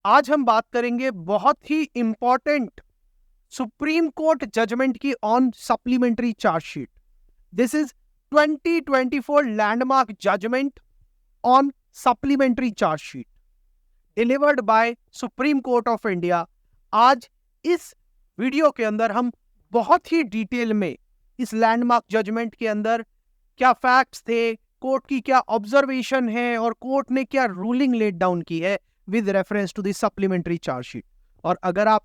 आज हम बात करेंगे बहुत ही इंपॉर्टेंट सुप्रीम कोर्ट जजमेंट की on supplementary chargesheet. This is 2024 landmark judgment on supplementary chargesheet delivered by supreme court of India. आज इस वीडियो के अंदर हम बहुत ही डिटेल में इस लैंडमार्क जजमेंट के अंदर क्या फैक्ट्स थे, कोर्ट की क्या ऑब्जर्वेशन है और कोर्ट ने क्या रूलिंग लेट डाउन की है with reference to the supplementary chargesheet. और अगर आप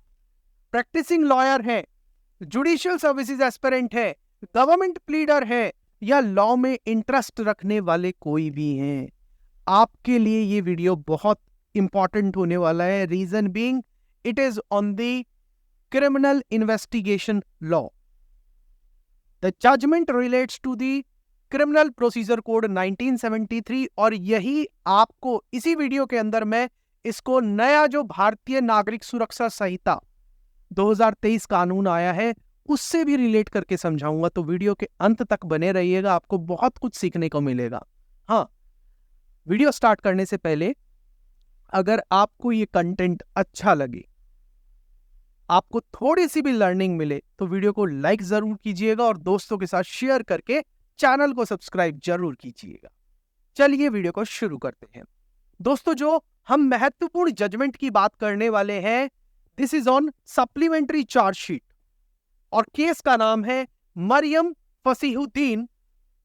प्रैक्टिसिंग लॉयर हैं, जुडिशियल सर्विसेज एस्पिरेंट है, गवर्नमेंट प्लीडर है या लॉ में इंटरेस्ट रखने वाले कोई भी हैं, आपके लिए ये वीडियो बहुत इंपॉर्टेंट होने वाला है। Reason being it is on the criminal investigation law. The judgment relates to the criminal procedure code 1973 और यही आपको इसी वीडियो के अंदर मैं इसको नया जो भारतीय नागरिक सुरक्षा संहिता 2023 कानून आया है उससे भी रिलेट करके समझाऊंगा। तो वीडियो के अंत तक बने रहिएगा, आपको बहुत कुछ सीखने को मिलेगा। हाँ, वीडियो स्टार्ट करने से पहले अगर आपको ये कंटेंट अच्छा लगे, आपको थोड़ी सी भी लर्निंग मिले तो वीडियो को लाइक जरूर कीजिएगा और दोस्तों के साथ शेयर करके चैनल को सब्सक्राइब जरूर कीजिएगा। चलिए वीडियो को शुरू करते हैं। दोस्तों, जो हम महत्वपूर्ण जजमेंट की बात करने वाले हैं, this is on supplementary chargesheet और केस का नाम है Mariam Fasihuddin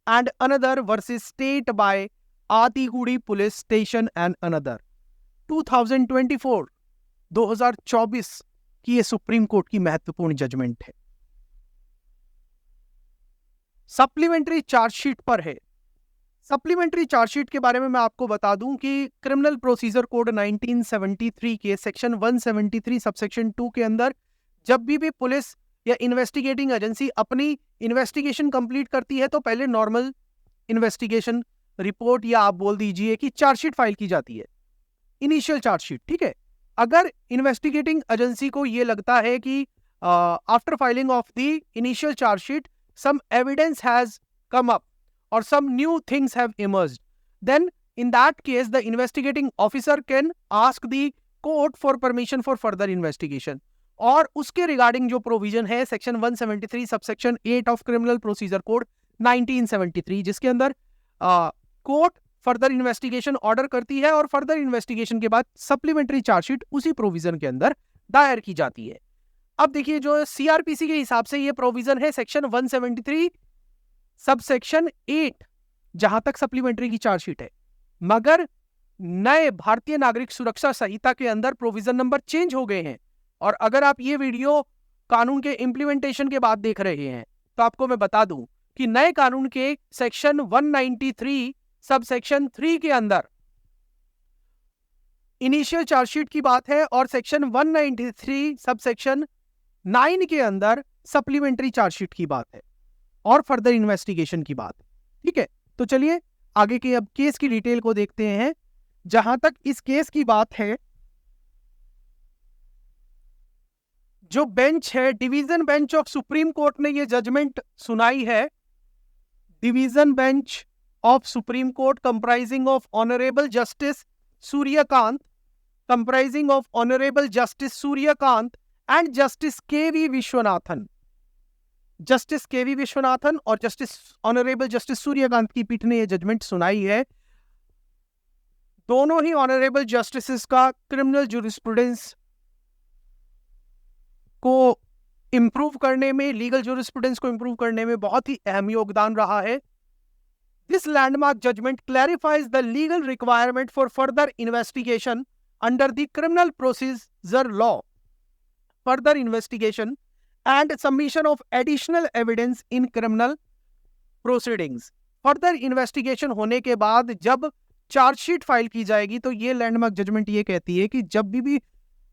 and another versus state by Adugodi police station and another. 2024 की ये सुप्रीम कोर्ट की महत्वपूर्ण जजमेंट है। सप्लीमेंट्री चार्जशीट पर है। सप्लीमेंट्री चार्जशीट के बारे में मैं आपको बता दूं कि क्रिमिनल प्रोसीजर कोड 1973 के सेक्शन 173 सबसेक्शन 2 के अंदर जब भी पुलिस या इन्वेस्टिगेटिंग एजेंसी अपनी इन्वेस्टिगेशन कंप्लीट करती है तो पहले नॉर्मल इन्वेस्टिगेशन रिपोर्ट या आप बोल दीजिए कि चार्जशीट फाइल की जाती है, इनिशियल चार्जशीट। ठीक है, अगर इन्वेस्टिगेटिंग एजेंसी को यह लगता है कि after filing of the initial chargesheet some evidence has come up or some new things have emerged, then in that case the investigating officer can ask the court for permission for further investigation। और उसके regarding जो provision है section 173 subsection 8 of criminal procedure code 1973, जिसके अंदर court further investigation order करती है और further investigation के बाद सप्लीमेंट्री चार्जशीट उसी प्रोविजन के अंदर दायर की जाती है। अब देखिए, जो सीआरपीसी के हिसाब से ये प्रोविजन है सेक्शन 173 सबसेक्शन 8 जहां तक सप्लीमेंट्री की चार्जशीट है, मगर नए भारतीय नागरिक सुरक्षा संहिता के अंदर प्रोविजन नंबर चेंज हो गए हैं। और अगर आप ये वीडियो कानून के इंप्लीमेंटेशन के बाद देख रहे हैं तो आपको मैं बता दूं कि नए कानून के सेक्शन 193 सबसेक्शन 3 के अंदर इनिशियल चार्जशीट की बात है और सेक्शन 193 सबसेक्शन 9 के अंदर सप्लीमेंट्री चार्जशीट की बात है और फर्दर इन्वेस्टिगेशन की बात है। ठीक है, तो चलिए आगे के अब केस की डिटेल को देखते हैं। जहां तक इस केस की बात है, जो बेंच है, division bench of supreme court ने ये जजमेंट सुनाई है। Division bench of supreme court comprising of honourable justice Surya Kant and justice K V Viswanathan. Justice K V Viswanathan और जस्टिस ऑनरेबल जस्टिस सूर्यकांत की पीठ ने यह जजमेंट सुनाई है। दोनों ही ऑनरेबल जस्टिसेस का क्रिमिनल ज्यूरिस्प्रूडेंस को इंप्रूव करने में, लीगल ज्यूरिस्प्रूडेंस को इंप्रूव करने में बहुत ही अहम योगदान रहा है। This landmark judgment clarifies the legal requirement for further investigation under the criminal procedure law, further investigation and submission of additional evidence in criminal proceedings। Further investigation होने के बाद जब चार्जशीट फाइल की जाएगी तो ये लैंडमार्क जजमेंट ये कहती है कि जब भी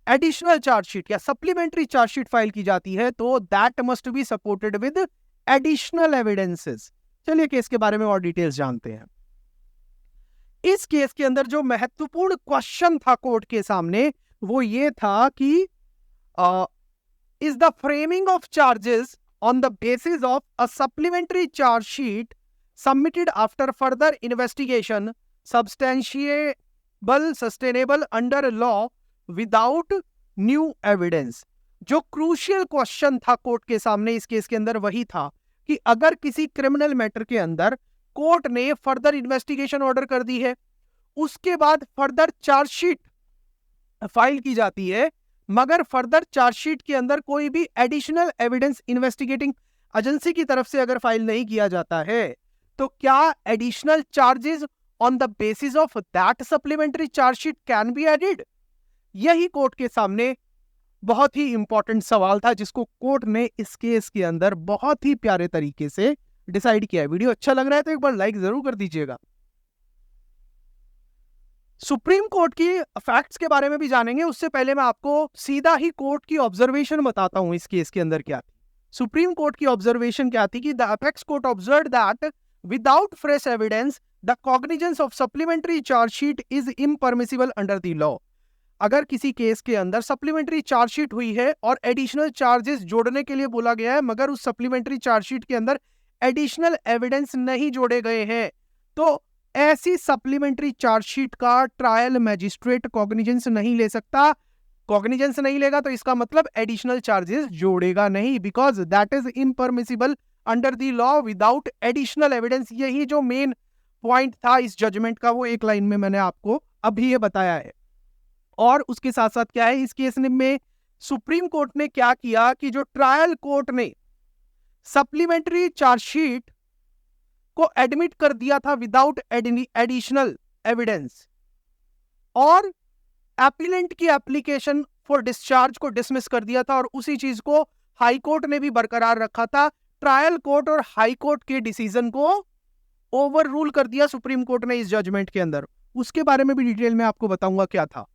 एडिशनल चार्जशीट या सप्लीमेंट्री चार्जशीट फाइल की जाती है तो that must be supported with additional evidences. चलिए केस के बारे में और डिटेल्स जानते हैं। इस केस के अंदर जो महत्वपूर्ण क्वेश्चन था कोर्ट के सामने वो ये था कि is the framing of charges on the basis of a supplementary charge sheet submitted after further investigation substantiable, sustainable under law without new evidence. जो क्रूशियल क्वेश्चन था कोर्ट के सामने इस केस के अंदर वही था कि अगर किसी क्रिमिनल मैटर के अंदर कोर्ट ने फर्दर इन्वेस्टिगेशन ऑर्डर कर दी है, उसके बाद फर्दर चार्जशीट फाइल की जाती है, मगर फर्दर चार्जशीट के अंदर कोई भी एडिशनल एविडेंस इन्वेस्टिगेटिंग एजेंसी की तरफ से अगर फाइल नहीं किया जाता है, तो क्या additional charges on the basis of that supplementary chargesheet can be added? यही कोर्ट के सामने बहुत ही इंपॉर्टेंट सवाल था, जिसको कोर्ट ने इस केस के अंदर बहुत ही प्यारे तरीके से डिसाइड किया है। वीडियो अच्छा लग रहा है तो एक बार लाइक जरूर कर दीजिएगा। सुप्रीम कोर्ट की फैक्ट्स के बारे में भी जानेंगे, उससे पहले मैं आपको सीधा ही कोर्ट की ऑब्जर्वेशन बताता हूं इस केस के अंदर क्या थी। सुप्रीम कोर्ट की ऑब्जर्वेशन क्या थी कि the apex court observed that without fresh evidence the cognizance of supplementary charge sheet is impermissible under the law. अगर किसी केस के अंदर सप्लीमेंट्री चार्जशीट हुई है और एडिशनल चार्जेस जोड़ने के लिए बोला गया है, मगर उस सप्लीमेंट्री चार्जशीट के अंदर एडिशनल एविडेंस नहीं जोड़े गए हैं, तो ऐसी सप्लीमेंट्री चार्जशीट का ट्रायल मैजिस्ट्रेट कॉग्निजेंस नहीं ले सकता। कॉग्निजेंस नहीं लेगा तो इसका मतलब एडिशनल चार्जेस जोड़ेगा नहीं, because that is impermissible under the law without additional evidence. यही जो मेन पॉइंट था इस जजमेंट का, वो एक लाइन में मैंने आपको अभी ये बताया है। और उसके साथ साथ क्या है, इस केस में सुप्रीम कोर्ट ने क्या किया कि जो ट्रायल कोर्ट ने सप्लीमेंट्री चार्जशीट को एडमिट कर दिया था विदाउट एडिशनल एविडेंस, और एप्लीलेंट की एप्लीकेशन फॉर डिस्चार्ज को डिसमिस कर दिया था, और उसी चीज को हाई कोर्ट ने भी बरकरार रखा था। ट्रायल कोर्ट और हाई कोर्ट के डिसीजन को ओवर रूल कर दिया सुप्रीम कोर्ट ने इस जजमेंट के अंदर। उसके बारे में भी डिटेल में आपको बताऊंगा क्या था।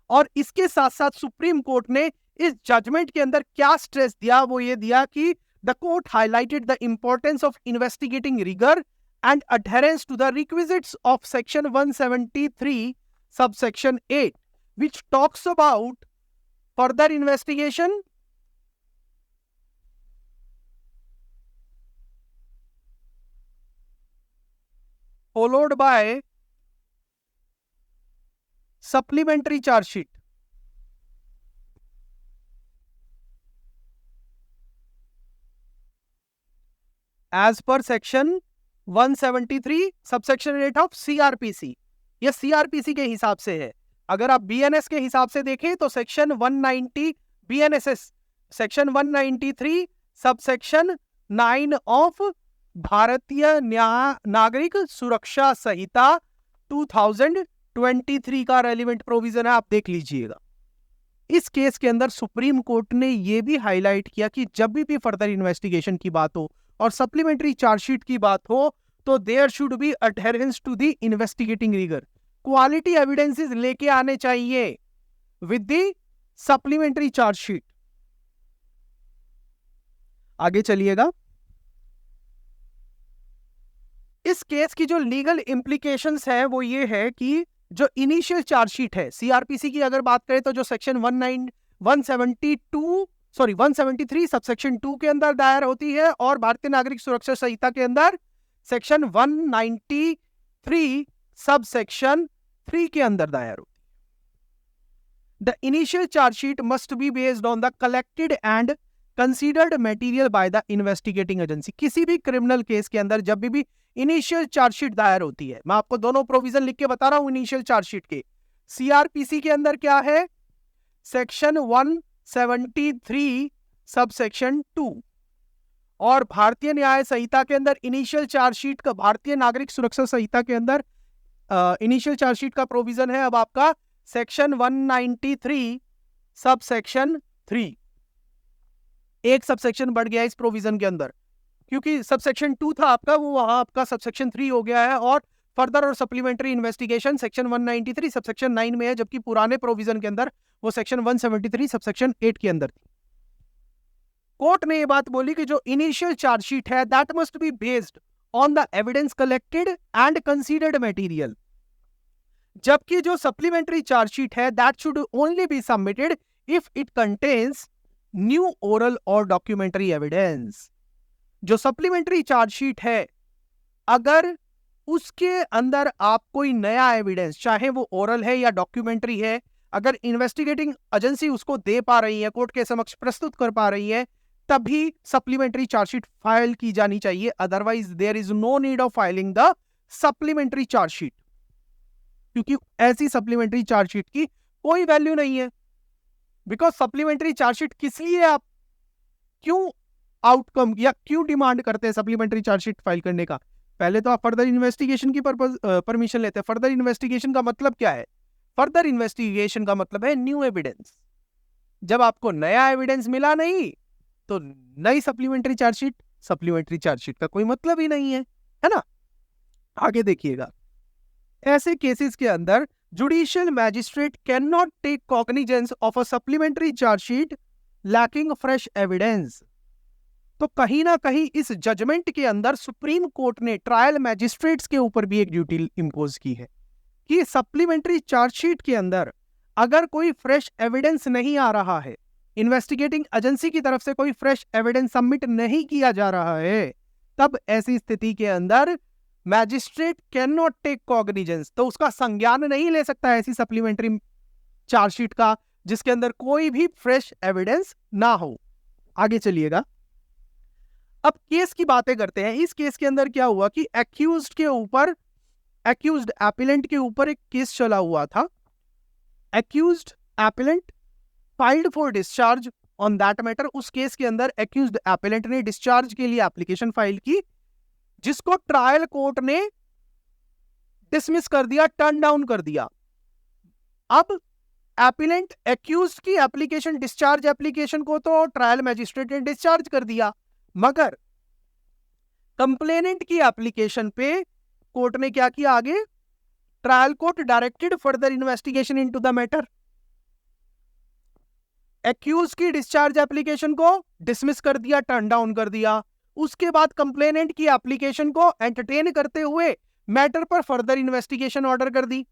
और इसके साथ साथ सुप्रीम कोर्ट ने इस जजमेंट के अंदर क्या स्ट्रेस दिया, वो ये दिया कि the court highlighted the importance of investigating rigour and adherence to the requisites of section 173 subsection 8 which talks about further investigation followed by supplementary charge sheet. As per section 173 subsection 8 of CRPC, ये CRPC के हिसाब से है। अगर आप BNS के हिसाब से देखें तो section 190 BNSS section 193 subsection 9 of भारतीय नागरिक सुरक्षा संहिता 2023 का रेलिवेंट प्रोविजन है, आप देख लीजिएगा। इस केस के अंदर सुप्रीम कोर्ट ने यह भी हाईलाइट किया कि जब भी फर्दर इन्वेस्टिगेशन की बात हो और सप्लीमेंट्री चार्जशीट की बात हो, तो there should be adherence to the investigating rigour. Quality evidences लेके आने चाहिए विद द सप्लीमेंट्री चार्जशीट। आगे चलिएगा। इस केस की जो लीगल इंप्लीकेशंस है वो ये है कि जो इनिशियल चार्जशीट है सीआरपीसी की अगर बात करें तो जो सेक्शन 173 सबसेक्शन 2 के अंदर दायर होती है, और भारतीय नागरिक सुरक्षा संहिता के अंदर सेक्शन 193 सबसेक्शन 3 के अंदर दायर होती है। The initial chargesheet must be based on the collected and considered material by the investigating agency. किसी भी क्रिमिनल केस के अंदर जब भी इनिशियल चार्जशीट दायर होती है, मैं आपको दोनों प्रोविजन लिख के बता रहा हूं इनिशियल चार्जशीट के। सीआरपीसी के अंदर क्या है, सेक्शन 173 सबसेक्शन 2, और भारतीय न्याय संहिता के अंदर इनिशियल चार्जशीट का, भारतीय नागरिक सुरक्षा संहिता के अंदर इनिशियल चार्जशीट का प्रोविजन है अब आपका सेक्शन 193 सबसेक्शन 3। एक सबसेक्शन बढ़ गया इस प्रोविजन के अंदर, क्योंकि सबसेक्शन 2 था आपका, वो वहां आपका सबसेक्शन 3 हो गया है, और फर्दर और सप्लीमेंट्री इन्वेस्टिगेशन सेक्शन 193 सबसेक्शन 9 में है, जबकि पुराने प्रोविजन के अंदर वो सेक्शन 173 सबसेक्शन 8 के अंदर थी। कोर्ट ने ये बात बोली कि जो इनिशियल चार्जशीट है that must be based on the evidence collected and considered material, जबकि जो सप्लीमेंट्री चार्जशीट है that should only be submitted if it contains new oral और डॉक्यूमेंट्री एविडेंस। जो सप्लीमेंट्री चार्जशीट है अगर उसके अंदर आप कोई नया एविडेंस, चाहे वो ओरल है या डॉक्यूमेंट्री है, अगर इन्वेस्टिगेटिंग एजेंसी उसको दे पा रही है, कोर्ट के समक्ष प्रस्तुत कर पा रही है, तभी सप्लीमेंट्री चार्जशीट फाइल की जानी चाहिए। Otherwise there is no need of filing the supplementary chargesheet, क्योंकि ऐसी सप्लीमेंट्री चार्जशीट की कोई वैल्यू नहीं है। बिकॉज सप्लीमेंट्री चार्जशीट किस लिए आप क्यों आउटकम या क्यों डिमांड करते हैं सप्लीमेंट्री चार्जशीट फाइल करने का? पहले तो आप फर्दर इन्वेस्टिगेशन की परमिशन लेते हैं। फर्दर इन्वेस्टिगेशन का मतलब क्या है? फर्दर इन्वेस्टिगेशन का मतलब है न्यू एविडेंस। जब आपको नया एविडेंस मिला नहीं तो नई सप्लीमेंट्री चार्जशीट का कोई मतलब ही नहीं है ना। आगे देखिएगा, ऐसे केसेस के अंदर judicial magistrate can not take cognizance of a supplementary chargesheet lacking fresh evidence. तो कहीं ना कहीं इस जजमेंट के अंदर सुप्रीम कोर्ट ने ट्रायल मैजिस्ट्रेट्स के ऊपर भी एक ड्यूटी इंपोज की है कि सप्लीमेंट्री चार्जशीट के अंदर अगर कोई फ्रेश एविडेंस नहीं आ रहा है, इन्वेस्टिगेटिंग एजेंसी की तरफ से कोई फ्रेश एविडेंस सबमिट नहीं किया जा रहा है, तब ऐसी स्थिति के अंदर magistrate can not take cognizance, तो उसका संज्ञान नहीं ले सकता ऐसी सप्लीमेंट्री चार्जशीट का जिसके अंदर कोई भी फ्रेश एविडेंस ना हो। आगे चलिएगा, अब केस की बातें करते हैं। इस केस के अंदर क्या हुआ कि एक्यूज्ड एपिलेंट के ऊपर एक केस चला हुआ था। Accused appellant filed for discharge on that matter. उस केस के अंदर एक्यूज्ड एपिलेंट ने डिस्चार्ज के लिए एप्लीकेशन फाइल की, जिसको ट्रायल कोर्ट ने डिसमिस कर दिया, टर्न डाउन कर दिया। अब एपिलेंट एक्यूज्ड की एप्लीकेशन, डिस्चार्ज एप्लीकेशन को तो ट्रायल मैजिस्ट्रेट ने डिस्चार्ज कर दिया, मगर कंप्लेनेंट की एप्लीकेशन पे कोर्ट ने क्या किया? आगे trial court directed further investigation into the matter. Accused की डिस्चार्ज एप्लीकेशन को डिसमिस कर दिया, टर्न डाउन कर दिया। उसके बाद कंप्लेनेंट की एप्लीकेशन को एंटरटेन करते हुए मैटर पर फर्दर इन्वेस्टिगेशन ऑर्डर कर दी।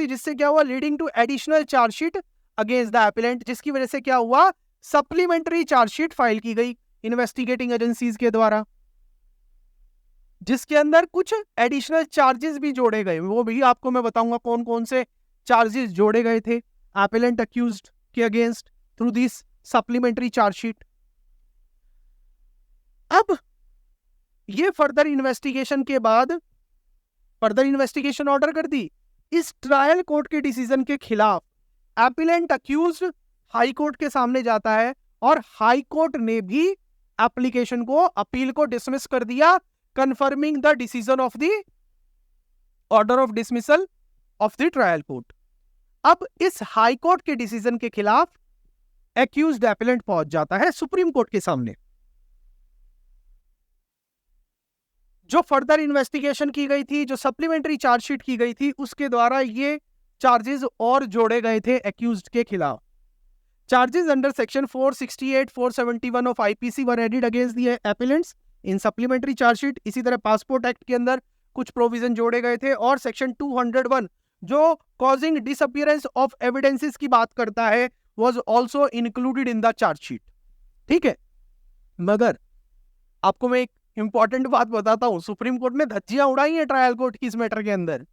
जिससे क्या हुआ? Leading to additional chargesheet against the appellant, जिसकी वजह से क्या हुआ? सप्लीमेंट्री चार्जशीट फाइल की गई इन्वेस्टिगेटिंग एजेंसीज के द्वारा, जिसके अंदर कुछ एडिशनल चार्जेस भी जोड़े गए। वो भी आपको मैं बताऊंगा कौन कौन से चार्जेस जोड़े गए थे एपिलेंट अक्यूज्ड के against through this supplementary chargesheet. अब ये फर्दर इन्वेस्टिगेशन के बाद फर्दर इन्वेस्टिगेशन ऑर्डर कर दी। इस ट्रायल कोर्ट के डिसीजन के खिलाफ एपिलेंट अक्यूज्ड हाई कोर्ट के सामने जाता है और हाई कोर्ट ने भी एप्लीकेशन को, अपील को डिसमिस कर दिया, confirming the decision of the order of dismissal of the trial court. अब इस हाई कोर्ट के डिसीजन के खिलाफ एक्यूज्ड एपिलेंट पहुंच जाता है सुप्रीम कोर्ट के सामने। जो फर्दर इन्वेस्टिगेशन की गई थी, जो सप्लीमेंट्री चार्जशीट की गई थी, उसके द्वारा ये चार्जेस और जोड़े गए थे एक्यूज्ड के खिलाफ। Charges under section 468, 471 of IPC were added against the appellants in supplementary charge sheet. इसी तरह पासपोर्ट एक्ट के अंदर कुछ प्रोविजन जोड़े गए थे, और सेक्शन 201 जो कॉजिंग डिसअपियरेंस ऑफ एविडेंसेस की बात करता है was also included in the chargesheet. ठीक है, मगर आपको मैं एक इंपॉर्टेंट बात बताता हूं, सुप्रीम कोर्ट ने धज्जियां उड़ाई हैं ट्रायल कोर्ट की इस मैटर के अंदर।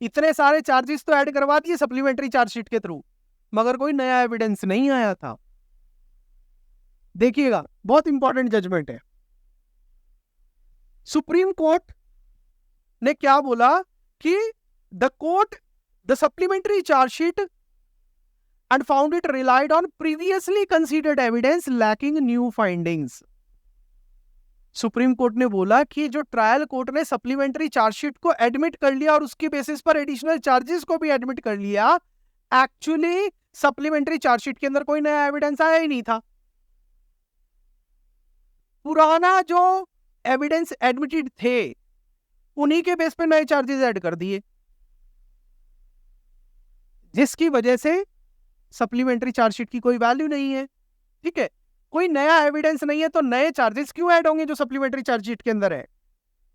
इतने सारे चार्जेस तो ऐड करवा दिए सप्लीमेंट्री चार्जशीट के थ्रू, मगर कोई नया एविडेंस नहीं आया था। देखिएगा, बहुत इंपॉर्टेंट जजमेंट है। सुप्रीम कोर्ट ने क्या बोला कि the supplementary chargesheet and found it relied on previously considered evidence lacking new findings. Supreme court ने बोला कि जो ट्रायल कोर्ट ने सप्लीमेंट्री चार्जशीट को एडमिट कर लिया और उसके बेसिस पर एडिशनल चार्जेस को भी एडमिट कर लिया, एक्चुअली सप्लीमेंट्री चार्जशीट के अंदर कोई नया एविडेंस आया ही नहीं था। पुराना जो एविडेंस एडमिटेड थे उन्हीं के बेस पे नए चार्जेस ऐड कर दिए, जिसकी वजह से सप्लीमेंट्री चार्जशीट की कोई वैल्यू नहीं है। ठीक है, कोई नया एविडेंस नहीं है तो नए चार्जेस क्यों ऐड होंगे जो सप्लीमेंट्री चार्जशीट के अंदर है?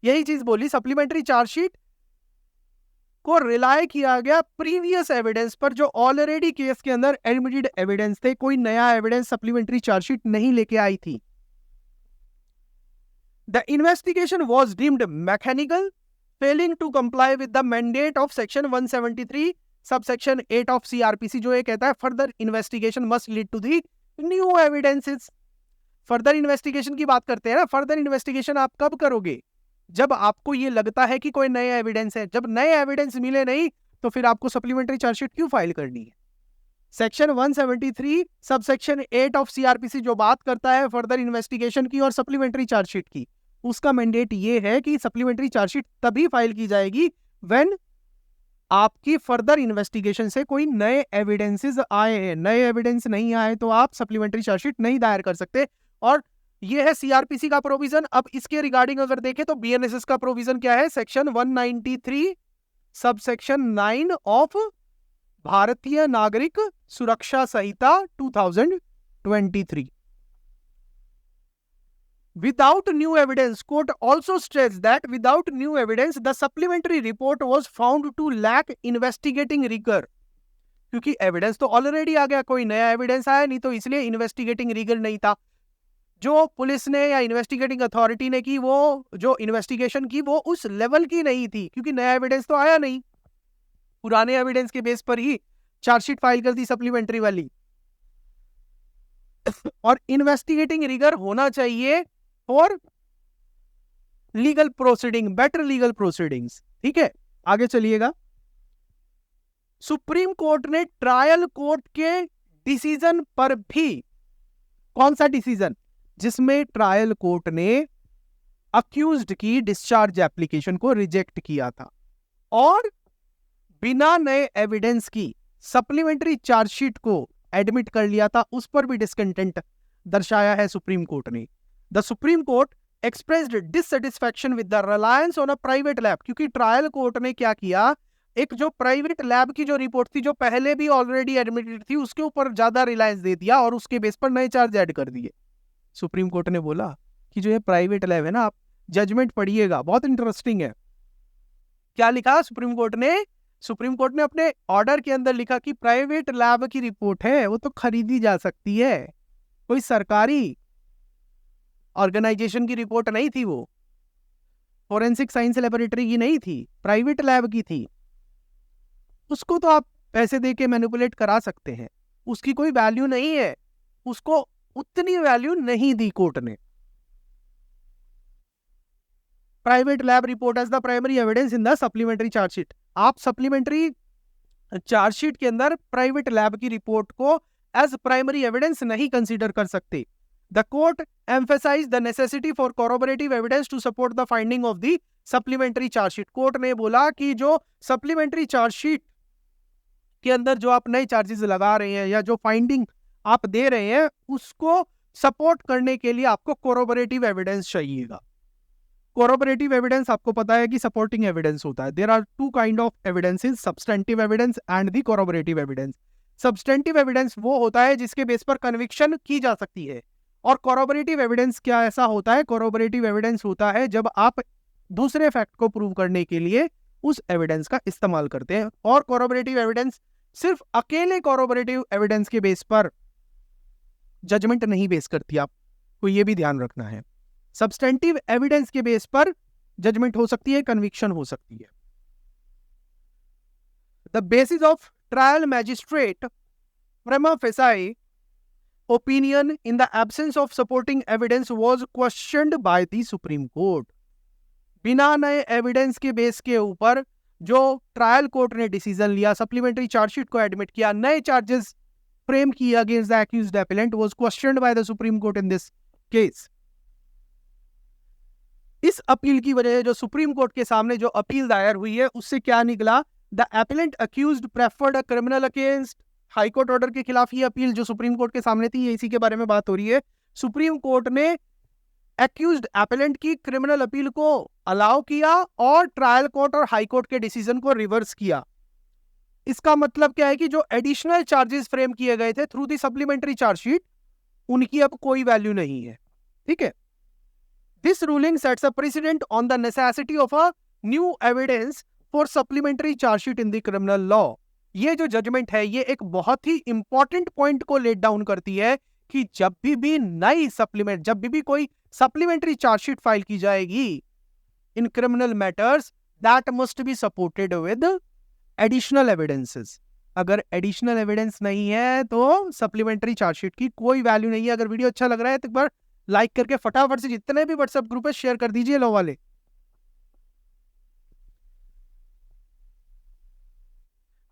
यही चीज बोली, सप्लीमेंट्री चार्जशीट को रिलाय किया गया प्रीवियस एविडेंस पर जो ऑलरेडी केस के अंदर एडमिटेड एविडेंस थे। कोई नया एविडेंस सप्लीमेंट्री चार्जशीट नहीं लेके आई थी। The investigation was deemed mechanical failing to comply with the mandate of section 173 subsection 8 of CrPC, जो ये कहता है further investigation must lead to the new evidences. Further investigation की बात करते हैं ना, फर्दर इन्वेस्टिगेशन आप कब करोगे? जब आपको ये लगता है कि कोई नए एविडेंस है। जब नए एविडेंस मिले नहीं तो फिर आपको सप्लीमेंट्री चार्जशीट क्यों फाइल करनी है? सेक्शन 173 सबसेक्शन 8 ऑफ सीआरपीसी जो बात करता है फर्दर इन्वेस्टिगेशन की और सप्लीमेंट्री चार्जशीट की, उसका मैंडेट ये है कि सप्लीमेंट्री चार्जशीट तभी फाइल की जाएगी व्हेन आपकी फर्दर इन्वेस्टिगेशन से कोई नए एविडेंसेस आए हैं। नए एविडेंस नहीं आए तो आप सप्लीमेंट्री चार्जशीट नहीं दायर कर सकते। और ये है सीआरपीसी का प्रोविजन। अब इसके रिगार्डिंग अगर देखें तो बीएनएसएस का प्रोविजन क्या है? सेक्शन 193 सबसेक्शन 9 ऑफ भारतीय नागरिक सुरक्षा संहिता 2023। Without new evidence, court also stressed that without new evidence, the supplementary report was found to lack investigating rigor. क्योंकि एविडेंस तो ऑलरेडी आ गया, कोई नया एविडेंस आया नहीं, तो इसलिए इन्वेस्टिगेटिंग रिगर नहीं था। जो पुलिस ने या इन्वेस्टिगेटिंग अथॉरिटी ने की, वो जो इन्वेस्टिगेशन की वो उस लेवल की नहीं थी, क्योंकि नया एविडेंस तो आया नहीं। पुराने एविडेंस के बेस पर ही चार्जशीट फाइल कर दी सप्लीमेंट्री वाली। और इन्वेस्टिगेटिंग रिगर होना चाहिए और legal proceeding, better legal proceedings. ठीक है, आगे चलिएगा। सुप्रीम कोर्ट ने ट्रायल कोर्ट के डिसीजन पर भी, कौन सा डिसीजन? जिसमें ट्रायल कोर्ट ने अक्यूज्ड की डिस्चार्ज एप्लीकेशन को रिजेक्ट किया था और बिना नए एविडेंस की सप्लीमेंट्री चार्जशीट को एडमिट कर लिया था, उस पर भी डिसकंटेंट दर्शाया है सुप्रीम कोर्ट ने। The supreme court expressed dissatisfaction with the reliance on a private lab, क्योंकि ट्रायल कोर्ट ने क्या किया, एक जो प्राइवेट लैब की जो रिपोर्ट थी, जो पहले भी ऑलरेडी एडमिटेड थी, उसके ऊपर ज्यादा रिलायंस दे दिया और उसके बेस पर नए चार्ज ऐड कर दिए। सुप्रीम कोर्ट ने बोला कि जो ये प्राइवेट लैब है ना, आप जजमेंट पढ़िएगा, बहुत इंटरेस्टिंग है। क्या लिखा सुप्रीम कोर्ट ने? सुप्रीम कोर्ट ने अपने ऑर्डर के अंदर लिखा कि प्राइवेट लैब की रिपोर्ट है, वो तो खरीदी जा सकती है, कोई सरकारी ऑर्गेनाइजेशन की रिपोर्ट नहीं थी, वो फोरेंसिक साइंस लैबोरेटरी की नहीं थी, प्राइवेट लैब की थी। उसको तो आप पैसे दे के मैनिपुलेट करा सकते हैं, उसकी कोई वैल्यू नहीं है, उसको उतनी वैल्यू नहीं दी कोर्ट ने। Private lab report as the primary evidence in the supplementary charge sheet. आप सप्लीमेंट्री चार्जशीट के अंदर प्राइवेट लैब की रिपोर्ट को एज प्राइमरी एविडेंस नहीं कंसीडर कर सकते। The court emphasise the necessity for corroborative evidence to support the finding of the supplementary charge sheet. Court ने बोला कि जो सप्लीमेंट्री चार्जशीट के अंदर जो आप नए चार्जेस लगा रहे हैं या जो फाइंडिंग आप दे रहे हैं, उसको सपोर्ट करने के लिए आपको कोरोबोरेटिव एविडेंस चाहिएगा। कोरोबोरेटिव एविडेंस आपको पता है कि सपोर्टिंग एविडेंस होता है। There are two kind of evidences, substantive evidence and the corroborative evidence. Substantive evidence वो होता है जिसके बेस पर कन्विक्शन की जा सकती है, और कोरोबोरेटिव एविडेंस क्या ऐसा होता है? कोरोबोरेटिव एविडेंस होता है जब आप दूसरे फैक्ट को प्रूव करने के लिए उस एविडेंस का इस्तेमाल करते हैं। और कोरोबोरेटिव एविडेंस सिर्फ अकेले कोरोबोरेटिव एविडेंस के बेस पर जजमेंट नहीं बेस करती, आपको ये भी ध्यान रखना है। सब्सटेंटिव एविडेंस के बेस पर जजमेंट हो सकती है, कन्विक्शन हो सकती है। The basis of trial magistrate प्रिमा facie opinion in the absence of supporting evidence was questioned by the Supreme Court। बिना नए एविडेंस के बेस के ऊपर जो ट्रायल कोर्ट ने डिसीजन लिया, सप्लीमेंट्री चार्जशीट को एडमिट किया, नए चार्जेस फ्रेम किए against the accused appellant, was questioned by the supreme court in this case. इस अपील की वजह से जो सुप्रीम कोर्ट के सामने जो अपील दायर हुई है, उससे क्या निकला? The appellant accused preferred a criminal against high court order के खिलाफ ये अपील जो सुप्रीम कोर्ट के सामने थी, इसी के बारे में बात हो रही है। सुप्रीम कोर्ट ने एक्यूज्ड एपेलेंट की क्रिमिनल अपील को अलाउ किया और ट्रायल कोर्ट और हाई कोर्ट के डिसीजन को रिवर्स किया। इसका मतलब क्या है कि जो एडिशनल चार्जेस फ्रेम किए गए थे थ्रू दी सप्लीमेंट्री चार्जशीट, उनकी अब कोई वैल्यू नहीं है। ठीक है, this ruling sets a president on the necessity of a new evidence for supplementary chargesheet in the criminal law. ये जो जजमेंट है, ये एक बहुत ही इंपॉर्टेंट पॉइंट को लेट डाउन करती है कि जब भी नई सप्लीमेंट, जब भी कोई सप्लीमेंट्री चार्जशीट फाइल की जाएगी in criminal matters, that must be supported with additional evidences. अगर एडिशनल एविडेंस नहीं है तो सप्लीमेंट्री चार्जशीट की कोई वैल्यू नहीं है। अगर वीडियो अच्छा लग रहा है तो एक बार लाइक करके फटाफट से जितने भी व्हाट्सएप ग्रुप है शेयर कर दीजिए लो वाले।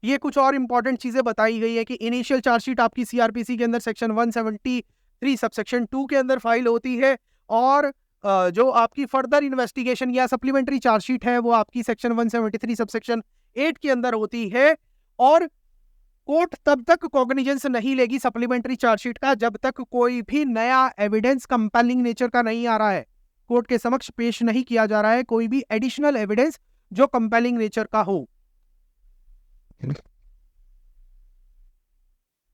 ये कुछ और इंपॉर्टेंट चीजें बताई गई है कि इनिशियल चार्जशीट आपकी सीआरपीसी के अंदर सेक्शन 173 सबसेक्शन 2 के अंदर फाइल होती है, और जो आपकी फर्दर इन्वेस्टिगेशन या सप्लीमेंट्री चार्जशीट है वो आपकी सेक्शन 173 सबसेक्शन 8 के अंदर होती है। और कोर्ट तब तक कॉग्निजेंस नहीं लेगी सप्लीमेंट्री चार्जशीट का जब तक कोई भी नया एविडेंस कंपेलिंग नेचर का नहीं आ रहा है, कोर्ट के समक्ष पेश नहीं किया जा रहा है कोई भी एडिशनल एविडेंस जो कंपेलिंग नेचर का हो।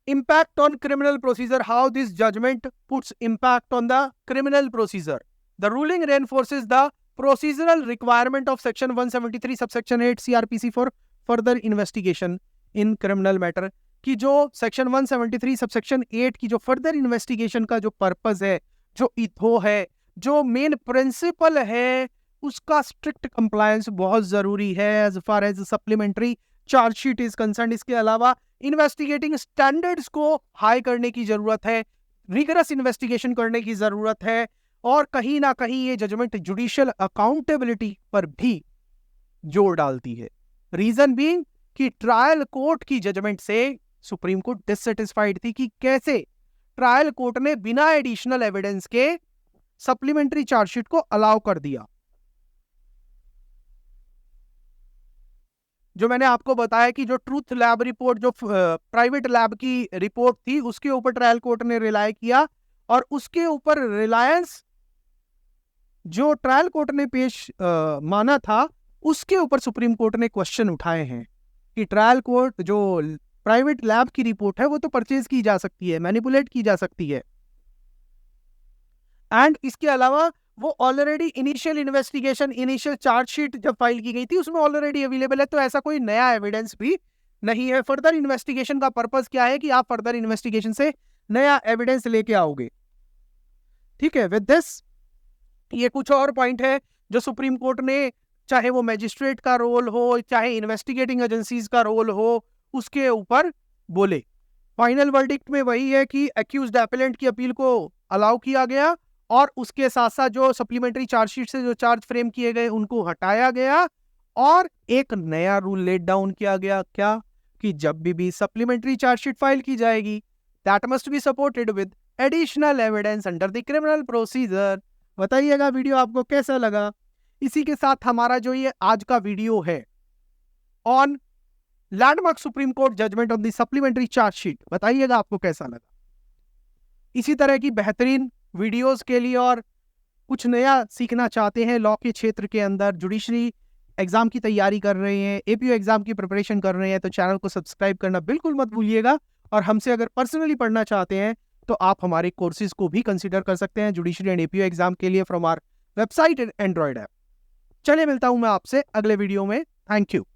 Impact on criminal procedure, how this judgment puts impact on the criminal procedure. The ruling reinforces the procedural requirement of section 173 subsection 8 CRPC for further investigation in criminal matter, कि जो section 173 subsection 8 की जो further investigation का जो purpose है, जो इथो है, जो main principle है, उसका strict compliance बहुत जरूरी है as far as supplementary chargesheet is concern. इसके अलावा इन्वेस्टिगेटिंग स्टैंडर्ड्स को हाई करने की जरूरत है, रिगरस इन्वेस्टिगेशन करने की जरूरत है, और कहीं ना कहीं ये जजमेंट जुडिशियल अकाउंटेबिलिटी पर भी जोर डालती है। रीजन बीइंग कि ट्रायल कोर्ट की जजमेंट से सुप्रीम कोर्ट डिससेटिस्फाइड थी कि कैसे ट्रायल कोर्ट ने बिना एडिशनल एविडेंस के सप्लीमेंट्री चार्जशीट को अलाउ कर दिया। जो मैंने आपको बताया कि जो ट्रूथ लैब रिपोर्ट, जो प्राइवेट लैब की रिपोर्ट थी, उसके ऊपर ट्रायल कोर्ट ने रिलाय किया, और उसके ऊपर रिलायंस जो ट्रायल कोर्ट ने पेश माना था उसके ऊपर सुप्रीम कोर्ट ने क्वेश्चन उठाए हैं कि ट्रायल कोर्ट जो प्राइवेट लैब की रिपोर्ट है वो तो परचेज की जा सकती है, मैनिपुलेट की जा सकती है, एंड इसके अलावा वो already initial investigation, initial chargesheet जब फाइल की गई थी उसमें ऑलरेडी अवेलेबल है, तो ऐसा कोई नया एविडेंस भी नहीं है। फर्दर इन्वेस्टिगेशन का पर्पस क्या है कि आप फर्दर इन्वेस्टिगेशन से नया एविडेंस लेके आओगे। ठीक है, विद दिस ये कुछ और पॉइंट है जो सुप्रीम कोर्ट ने, चाहे वो मैजिस्ट्रेट का रोल हो, चाहे इन्वेस्टिगेटिंग एजेंसीज का रोल हो, उसके ऊपर बोले। फाइनल वर्डिक्ट में वही है कि एक्यूज्ड एपेलेंट की अपील को अलाउ किया गया, और उसके साथ साथ जो सप्लीमेंट्री चार्जशीट से जो चार्ज फ्रेम किए गए उनको हटाया गया, और एक नया रूल लेट डाउन किया गया। क्या? कि जब भी सप्लीमेंट्री चार्जशीट फाइल की जाएगी that must be supported with additional evidence under the criminal procedure. बताइएगा वीडियो आपको कैसा लगा। इसी के साथ हमारा जो ये आज का वीडियो है on landmark supreme court judgment on the supplementary chargesheet, बताइएगा आपको कैसा लगा। इसी तरह की बेहतरीन वीडियोस के लिए और कुछ नया सीखना चाहते हैं लॉ के क्षेत्र के अंदर, जुडिशरी एग्जाम की तैयारी कर रहे हैं, एपीओ एग्जाम की प्रिपरेशन कर रहे हैं, तो चैनल को सब्सक्राइब करना बिल्कुल मत भूलिएगा। और हमसे अगर पर्सनली पढ़ना चाहते हैं तो आप हमारे कोर्सेज को भी कंसीडर कर सकते हैं जुडिशरी एंड एपीओ एग्जाम के लिए from our website and android app. चलिए मिलता हूं मैं आपसे अगले वीडियो में। Thank you.